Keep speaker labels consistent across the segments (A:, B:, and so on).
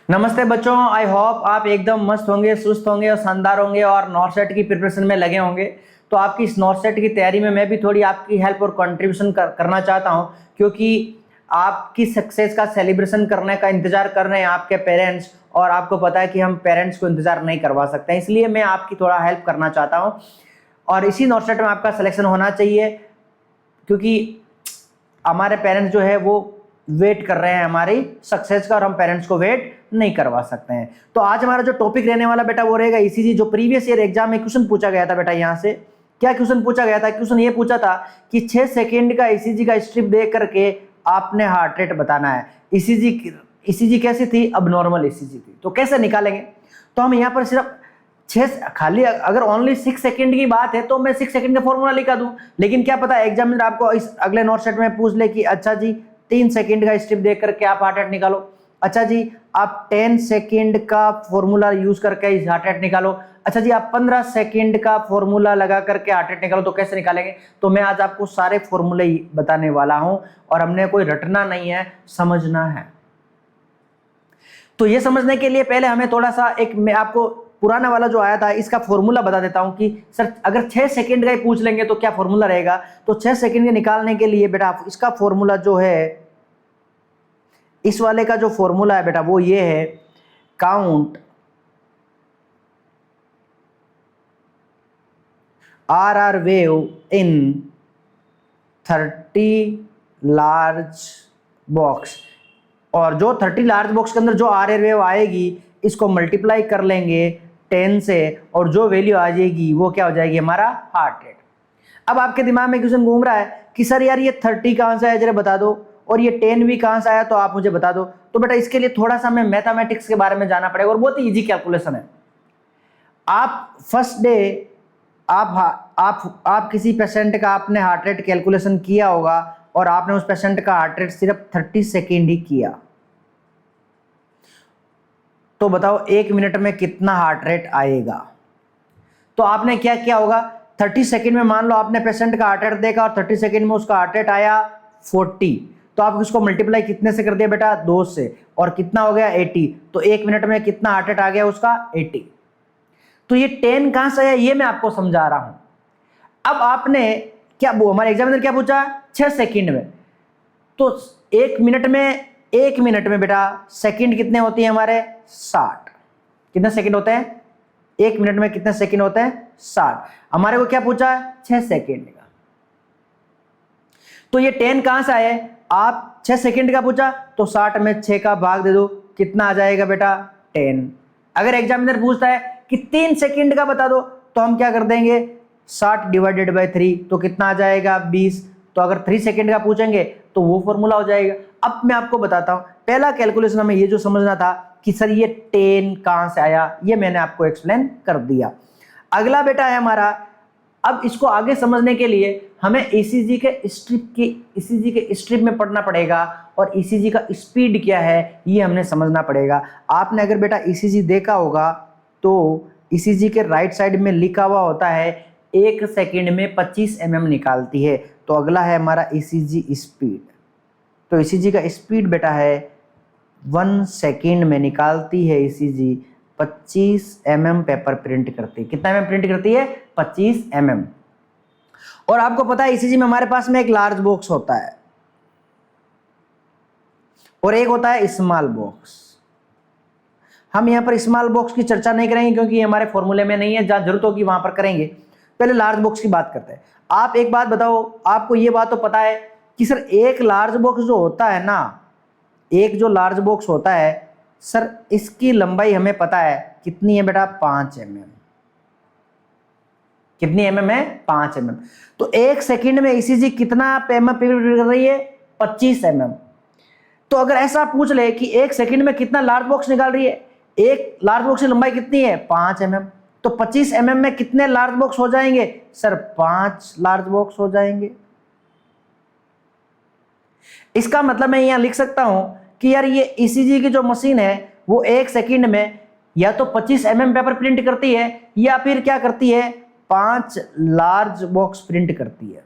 A: नमस्ते बच्चों, I hope आप एकदम मस्त होंगे, सुस्त होंगे और शानदार होंगे और नॉर्सेट की प्रिपरेशन में लगे होंगे। तो आपकी इस नॉर्सेट की तैयारी में मैं भी थोड़ी आपकी हेल्प और कंट्रीब्यूशन करना चाहता हूं, क्योंकि आपकी सक्सेस का सेलिब्रेशन करने का इंतजार कर रहे हैं आपके पेरेंट्स, और आपको पता है कि हम पेरेंट्स को इंतजार नहीं करवा सकते, इसलिए मैं आपकी थोड़ा हेल्प करना चाहता हूँ। और इसी नॉर्सेट में आपका सिलेक्शन होना चाहिए, क्योंकि हमारे पेरेंट्स जो है वो वेट कर रहे हैं हमारी सक्सेस का, और हम पेरेंट्स को वेट नहीं करवा सकते हैं। तो आज हमारा जो टॉपिक रहने वाला बेटा वो रहेगा ईसीजी। जो प्रीवियस ईयर एग्जाम में क्वेश्चन पूछा गया था बेटा, यहाँ से क्या क्वेश्चन पूछा गया था? क्वेश्चन ये पूछा था कि 6 सेकेंड का ईसीजी का स्ट्रिप दे करके आपने हार्ट रेट बताना है। ईसीजी कैसी थी? अब नॉर्मल ईसीजी थी। तो कैसे निकालेंगे? तो हम यहाँ पर सिर्फ 6 खाली, अगर ओनली 6 सेकंड की बात है तो मैं 6 सेकंड का फॉर्मूला लिखा दूं, लेकिन क्या पता एग्जामिनर आपको इस अगले नोट सेट में पूछ ले कि अच्छा जी 3 सेकंड का स्टेप देख करके आप हार्ट रेट निकालो, अच्छा जी आप 10 सेकंड का फॉर्मूला यूज करके इस हार्ट रेट निकालो, अच्छा जी आप 15 सेकंड का फॉर्मूला लगा करके हार्ट रेट निकालो। तो कैसे निकालेंगे? तो मैं आज आपको सारे फॉर्मूले बताने वाला हूं, और हमने कोई रटना नहीं है, समझना है। तो ये समझने के लिए पहले हमें थोड़ा सा मैं आपको पुराना वाला जो आया था इसका फॉर्मूला बता देता हूं कि सर अगर 6 सेकंड का ही पूछ लेंगे तो क्या फॉर्मूला रहेगा। तो 6 सेकंड के निकालने के लिए बेटा इसका फॉर्मूला जो है, इस वाले का जो फॉर्मूला है बेटा वो ये है, count R wave in 30 large box, और जो 30 लार्ज बॉक्स के अंदर जो आर वेव आएगी इसको मल्टीप्लाई कर लेंगे 10 से, और जो वैल्यू आ जाएगी वो क्या हो जाएगी? हमारा हार्ट रेट। अब आपके दिमाग में क्वेश्चन घूम रहा है कि सर यार ये 30 कहां से आया, जरा बता दो, और ये 10 भी कहां से आया, तो आप मुझे बता दो। तो बेटा इसके लिए थोड़ा सा हमें मैथमेटिक्स के बारे में जाना पड़ेगा, और बहुत ही इजी कैलकुलेशन है। आप फर्स्ट डे आप किसी पेशेंट का आपने हार्ट रेट कैलकुलेशन किया होगा, और आपने उस पेशेंट का हार्ट रेट सिर्फ 30 सेकेंड ही किया, तो बताओ 1 मिनट में कितना हार्ट रेट आएगा? तो आपने क्या किया होगा, 30 सेकंड में मान लो आपने पेशेंट का हार्ट रेट देखा और 30 सेकंड में उसका हार्ट रेट आया 40, तो आप इसको मल्टीप्लाई कितने से कर दिया बेटा? 2 से, और कितना हो गया? 80। तो 1 मिनट में कितना हार्ट रेट आ गया उसका? 80। तो ये 10 कहां से आया ये मैं आपको समझा रहा हूं। अब आपने क्या, वो हमारे एग्जामिनर क्या पूछा? 6 सेकंड में। तो 1 मिनट में बेटा सेकंड कितने होते हैं हमारे? 60। कितने सेकंड होते हैं 1 मिनट में? कितने सेकंड होते हैं? 60। हमारे को क्या पूछा? 6 सेकंड का। तो ये 10 कहां से आए? आप 6 सेकंड का पूछा तो 60 में 6 का भाग दे दो, कितना आ जाएगा बेटा? 10। अगर एग्जामिनर पूछता है कि 3 सेकंड का बता दो, तो हम क्या कर देंगे? 60 डिवाइडेड बाय 3, तो कितना आ जाएगा? 20। तो अगर 3 सेकंड का पूछेंगे तो वो फॉर्मूला हो जाएगा। अब मैं आपको बताता हूं, पहला कैलकुलेशन हमें ये जो समझना था कि सर ये 10 कहां से आया, ये मैंने आपको एक्सप्लेन कर दिया। अगला बेटा है हमारा, अब इसको आगे समझने के लिए हमें ईसीजी के स्ट्रिप में पढ़ना पड़ेगा, और ईसीजी का स्पीड क्या है ये हमने समझना पड़ेगा। आपने अगर बेटा ईसीजी देखा होगा तो ईसीजी के राइट साइड में लिखा हुआ होता है 1 सेकंड में 25 mm निकालती है। तो अगला है हमारा ईसीजी स्पीड। तो ईसीजी का स्पीड बेटा है 1 सेकंड में निकालती है ईसीजी 25 mm पेपर प्रिंट करती है। कितना mm प्रिंट करती है? 25 mm। और आपको पता है ईसीजी में हमारे पास में एक लार्ज बॉक्स होता है और एक होता है स्मॉल बॉक्स। हम यहां पर स्मॉल बॉक्स की चर्चा नहीं करेंगे क्योंकि हमारे फॉर्मूले में नहीं है, जहां जरूरत होगी वहां पर करेंगे। पहले लार्ज बॉक्स की बात करते हैं। आप एक बात बताओ, आपको ये बात तो पता है कि सर एक लार्ज बॉक्स जो होता है ना, एक जो लार्ज बॉक्स होता है सर, इसकी लंबाई हमें पता है कितनी है बेटा? 5 mm। कितनी mm है? 5 mm। तो 1 सेकंड में ईसीजी कितना mm प्रिंट कर रही है? 25 mm। तो अगर ऐसा पूछ ले कि 1 सेकंड में कितना लार्ज बॉक्स निकाल रही है, एक लार्ज बॉक्स की लंबाई कितनी है? 5 mm। तो 25 mm में कितने लार्ज बॉक्स हो जाएंगे सर? 5 लार्ज बॉक्स हो जाएंगे। इसका मतलब मैं यहां लिख सकता हूं कि यार ये ईसीजी की जो मशीन है वो 1 सेकंड में या तो 25 mm पेपर प्रिंट करती है, या फिर क्या करती है? 5 लार्ज बॉक्स प्रिंट करती है।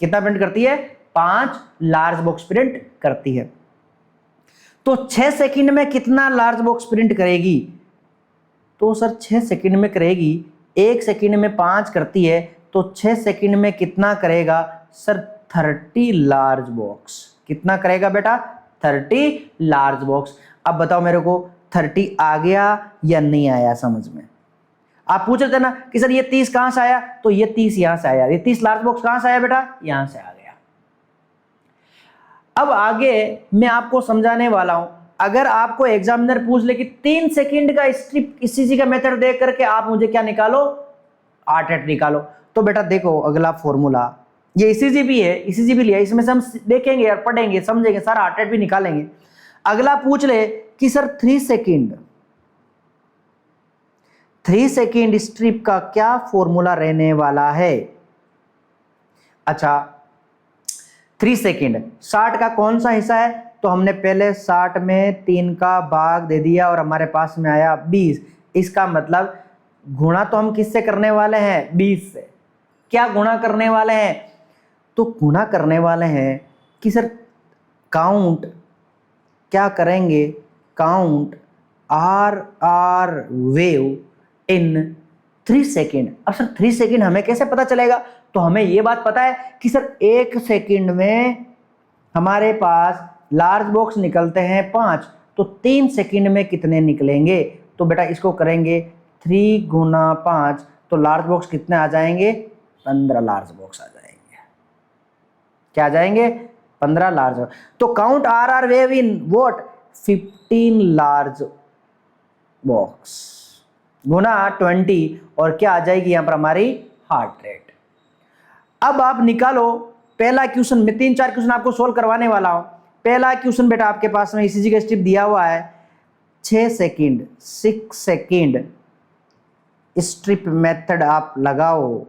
A: कितना प्रिंट करती है? 5 लार्ज बॉक्स प्रिंट करती है। तो 6 सेकंड में कितना लार्ज बॉक्स प्रिंट करेगी? तो सर 6 सेकंड में करेगी, 1 सेकंड में 5 करती है, तो 6 सेकंड में कितना करेगा सर? 30 large box. कितना करेगा बेटा? 30 लार्ज बॉक्स। अब बताओ मेरे को 30 आ गया या नहीं आया समझ में? आप पूछ रहे थे ना कि सर ये 30 कहां से आया, तो ये 30 यहां से आया। ये 30 लार्ज बॉक्स कहां से आया बेटा? यहां से आ गया। अब आगे मैं आपको समझाने वाला हूं। अगर आपको एग्जामिनर पूछ ले कि 3 सेकंड का स्ट्रिप ईसीजी का मेथड देख करके आप मुझे क्या निकालो? आर्ट रेट निकालो। तो बेटा देखो अगला फॉर्मूला, ये ईसीजी भी है, ईसीजी भी लिया, इसमें से हम देखेंगे और पढ़ेंगे, समझेंगे, सारा आर्ट रेट भी निकालेंगे। अगला पूछ ले कि सर 3 सेकंड स्ट्रिप का क्या फॉर्मूला रहने वाला है? अच्छा 3 सेकंड 60 का कौन सा हिस्सा है? तो हमने पहले 60 में 3 का भाग दे दिया और हमारे पास में आया 20। इसका मतलब गुणा तो हम किससे करने वाले हैं? 20 से। क्या गुणा करने वाले हैं? तो गुणा करने वाले हैं कि सर काउंट क्या करेंगे? Count R wave in 3 second. अब सर 3 सेकेंड हमें कैसे पता चलेगा? तो हमें यह बात पता है कि सर 1 सेकेंड में हमारे पास लार्ज बॉक्स निकलते हैं 5, तो 3 सेकेंड में कितने निकलेंगे? तो बेटा इसको करेंगे 3 गुना 5, तो लार्ज बॉक्स कितने आ जाएंगे? 15 लार्ज बॉक्स आ जाएंगे। क्या आ जाएंगे? 15 लार्ज। तो count R wave in what? 15 large box गुना 20, और क्या आ जाएगी यहां पर हमारी? Heart rate. अब आप निकालो पहला क्वेश्चन। मैं 3-4 क्वेश्चन आपको सोल्व करवाने वाला हूं। पहला क्वेश्चन बेटा आपके पास में ईसीजी का स्ट्रिप दिया हुआ है, 6 सेकंड स्ट्रिप मेथड आप लगाओ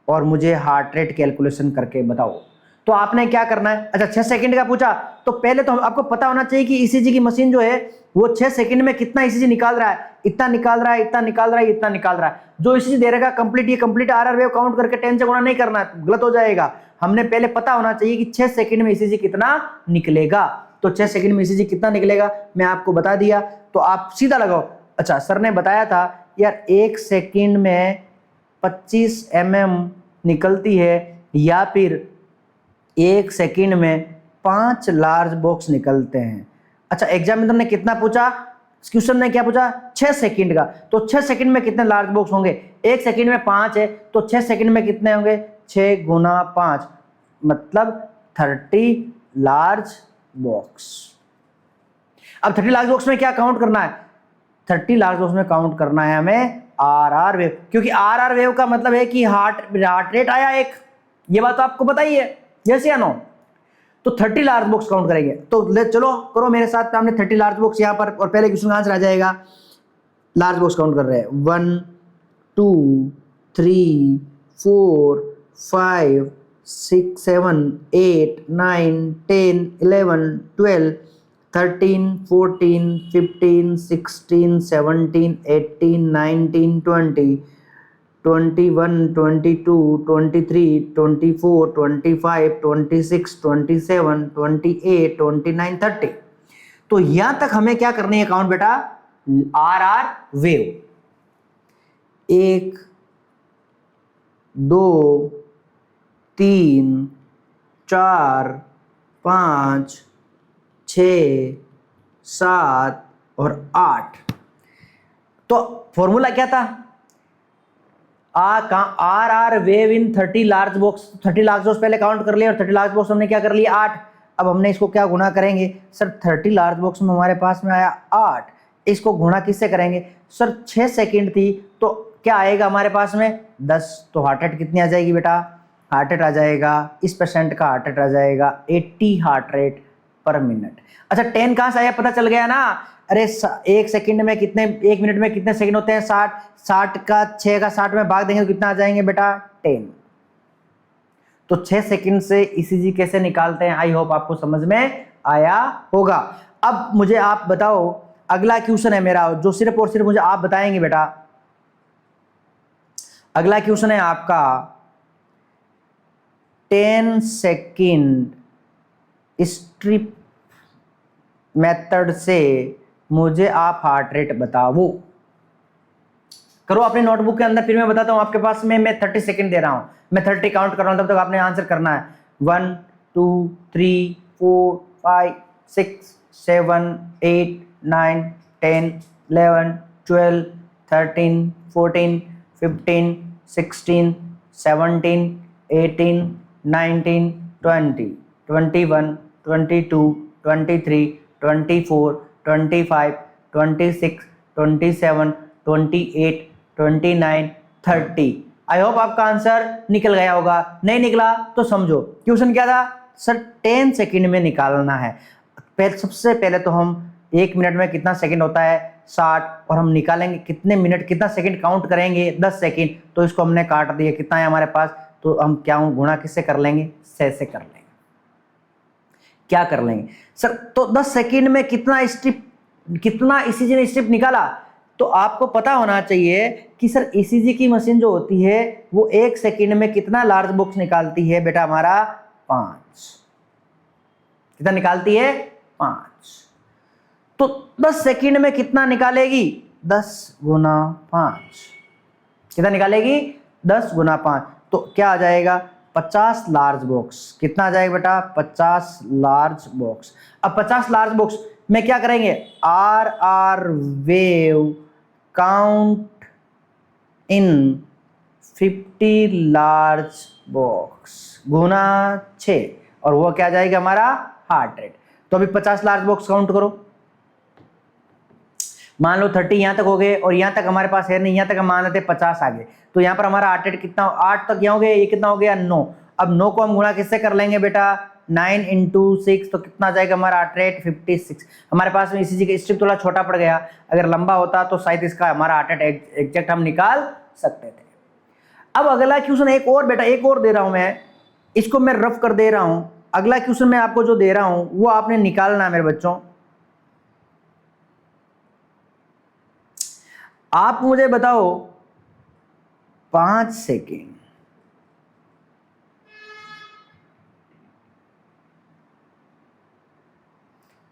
A: और मुझे हार्ट रेट कैलकुलेशन करके बताओ। तो आपने क्या करना है? अच्छा 6 सेकंड का पूछा, तो पहले तो आपको पता होना चाहिए कि ईसीजी की मशीन जो है वो 6 सेकंड में कितना ईसीजी निकाल रहा है। इतना निकाल रहा है, इतना निकाल रहा है, इतना निकाल रहा है। जो ईसीजी दे रहेगा कंप्लीट, ये कंप्लीट आरआर वेव काउंट करके 10 से गुणा नहीं करना है, गलत हो जाएगा। हमने पहले पता होना चाहिए कि 6 सेकंड में ईसीजी कितना निकलेगा। तो 6 सेकंड में ईसीजी कितना निकलेगा मैं आपको बता दिया, तो आप सीधा लगाओ। अच्छा सर ने बताया था यार 1 सेकंड में 25 mm निकलती है, या फिर 1 सेकंड में 5 लार्ज बॉक्स निकलते हैं। अच्छा एग्जामिनर ने कितना पूछा? क्वेश्चन ने क्या पूछा? 6 सेकंड का। तो 6 सेकंड में कितने लार्ज बॉक्स होंगे? 1 सेकंड में 5 है, तो 6 सेकंड में कितने होंगे? 6 गुना 5 मतलब 30 लार्ज बॉक्स। अब 30 लार्ज बॉक्स में क्या काउंट करना है? 30 लार्ज बॉक्स में काउंट करना है हमें आरआर वेव, क्योंकि आरआर वेव का मतलब है कि हार्ट रेट आया एक। ये बात तो आपको पता ही है, यस या नो? तो 30 लार्ज बॉक्स काउंट करेंगे। तो ले चलो करो मेरे साथ, हमने 30 लार्ज बॉक्स यहां पर, और पहले क्वेश्चन का आंसर आ जाएगा। लार्ज बॉक्स काउंट कर रहे हैं 1 2 3 4 5 6 7 8 9 10 11 12 13 14 15 16 17 18 19 20 21 22 23 24 25 26 27 28 29 30। तो यहां तक हमें क्या करनी है काउंट बेटा? RR wave. 1 2 3 4 5 6 7 और 8। तो फॉर्मूला क्या था? R wave in 30 large box. 30 large box पहले काउंट कर लिया, और 30 लार्ज बॉक्स हमने क्या कर लिया? 8। अब हमने इसको क्या गुणा करेंगे? सर 30 लार्ज बॉक्स में हमारे पास में आया 8, इसको गुणा किससे करेंगे? सर 6 सेकंड थी, तो क्या आएगा हमारे पास में? 10। तो हार्ट रेट कितनी आ जाएगी बेटा? हार्ट रेट आ जाएगा, इस पेशेंट का हार्ट रेट आ जाएगा 80 हार्ट रेट पर मिनट। अच्छा 10 कहां से आया पता चल गया ना? अरे 1 सेकंड में कितने, 1 मिनट में कितने सेकंड होते हैं? 60। 60 का 6 का 60 में भाग देंगे तो कितना आ जाएंगे बेटा? 10। तो 6 सेकंड से ईसीजी कैसे निकालते हैं, आई होप आपको समझ में आया होगा। अब मुझे आप बताओ, अगला क्वेश्चन है मेरा जो सिर्फ और सिर्फ मुझे आप बताएंगे बेटा। अगला क्वेश्चन है आपका 10 सेकंड स्ट्रिप मेथड से मुझे आप हार्ट रेट बताओ। करो अपने नोटबुक के अंदर, फिर मैं बताता हूं आपके पास में। मैं 30 सेकंड दे रहा हूं, मैं 30 काउंट कर रहा हूं, तब तक आपने आंसर करना है। 1 2 3 4 5 6 7 8 9 10 11 12 13 14 15 16 17 18 19 20 21 22 23 24 25 26 27 28 29 30। आई होप आपका आंसर निकल गया होगा। नहीं निकला तो समझो क्वेश्चन क्या था सर, 10 सेकंड में निकालना है। सबसे पहले तो हम 1 मिनट में कितना सेकंड होता है 60, और हम निकालेंगे कितने मिनट, कितना सेकंड काउंट करेंगे 10 सेकंड, तो इसको हमने काट दिया, कितना है हमारे पास, तो हम क्या गुणा किससे कर लेंगे, 6 से कर लेंगे। क्या कर लेंगे सर, तो 10 सेकंड में कितना स्ट्रिप, कितना ईसीजी ने स्ट्रिप निकाला, तो आपको पता होना चाहिए कि सर ईसीजी की मशीन जो होती है वो 1 सेकंड में कितना लार्ज बॉक्स निकालती है बेटा, हमारा 5। कितना निकालती है 5। तो 10 सेकंड में कितना निकालेगी, 10 गुना 5। कितना निकालेगी, 10 गुना 5, तो क्या आ जाएगा 50 लार्ज बॉक्स। कितना आ जाएगा बेटा, 50 लार्ज बॉक्स। अब 50 लार्ज बॉक्स में क्या करेंगे, R wave count in 50 large box गुना 6, और वो क्या जाएगा हमारा हार्ट रेट। तो अभी 50 लार्ज बॉक्स काउंट करो। मान लो 30 यहां तक हो गए, और यहां तक हमारे पास है नहीं, यहां तक हम मान लेते 50 आ गए, तो यहां पर हमारा हार्ट रेट कितना, 8 तक यहाँ हो गया, ये कितना हो गया 9। अब 9 को हम गुणा किससे कर लेंगे बेटा, 9 × 6, तो कितना आ जाएगा हमारा हार्ट रेट 56। हमारे पास में ईसीजी का स्ट्रिप थोड़ा छोटा पड़ गया, अगर लंबा होता तो शायद इसका हमारा हार्ट रेट एग्जैक्ट हम निकाल सकते थे। अब अगला क्वेश्चन एक और बेटा, एक और दे रहा हूं मैं, इसको मैं रफ कर दे रहा हूं। अगला क्वेश्चन मैं आपको जो दे रहा हूं वो आपने निकालना है मेरे बच्चों। आप मुझे बताओ 5 सेकेंड,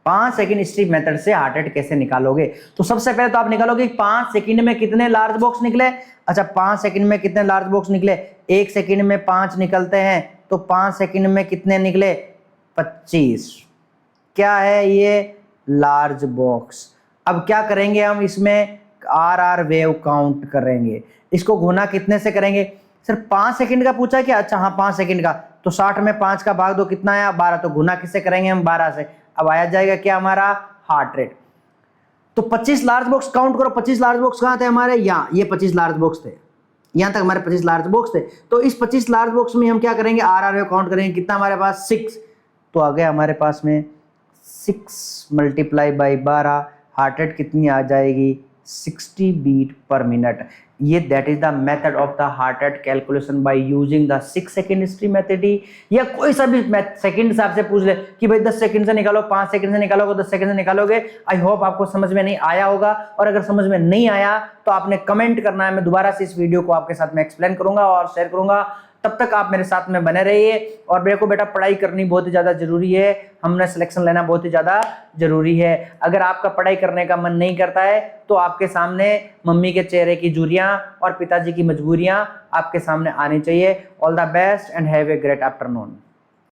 A: 5 सेकेंड स्ट्रिप मेथड से हार्ट रेट कैसे निकालोगे। तो सबसे पहले तो आप निकालोगे 5 सेकेंड में कितने लार्ज बॉक्स निकले। अच्छा 5 सेकेंड में कितने लार्ज बॉक्स निकले, 1 सेकेंड में 5 निकलते हैं, तो 5 सेकेंड में कितने निकले 25। क्या है ये, लार्ज बॉक्स। अब क्या करेंगे हम, इसमें आर वेव काउंट करेंगे, इसको गुना कितने से करेंगे सर, 5 सेकंड का पूछा क्या, अच्छा हाँ 5 सेकंड का, तो 60 में 5 का भाग दो, कितना आया 12, तो गुना किससे करेंगे हम 12 से। अब आया जाएगा क्या हमारा हार्ट रेट। तो 25 लार्ज बॉक्स काउंट करो, 25 लार्ज बॉक्स कहां थे हमारे, यहाँ, ये 25 लार्ज बॉक्स थे, यहां तक हमारे 25 लार्ज बॉक्स थे। तो इस 25 लार्ज बॉक्स में हम क्या करेंगे, आर वेव काउंट करेंगे, कितना हमारे पास 6, तो आ गया हमारे पास में 6 × 12, हार्ट रेट कितनी आ जाएगी 60 बीट पर मिनट। ये that is the method of the heart rate calculation by using the 6 second history method. या कोई सा भी सेकंड से आपसे पूछ ले कि भाई 10 सेकंड से निकालो, 5 सेकंड से निकालोगे, 10 सेकंड से निकालोगे। आई होप आपको समझ में नहीं आया होगा, और अगर समझ में नहीं आया तो आपने कमेंट करना है, मैं दोबारा से इस वीडियो को आपके साथ में एक्सप्लेन करूंगा और शेयर करूंगा। तब तक आप मेरे साथ में बने रहिए। और मेरे को बेटा पढ़ाई करनी बहुत ही ज़्यादा जरूरी है, हमने सिलेक्शन लेना बहुत ही ज़्यादा जरूरी है। अगर आपका पढ़ाई करने का मन नहीं करता है तो आपके सामने मम्मी के चेहरे की झुर्रियाँ और पिताजी की मजबूरियाँ आपके सामने आनी चाहिए। All the best and have a great afternoon.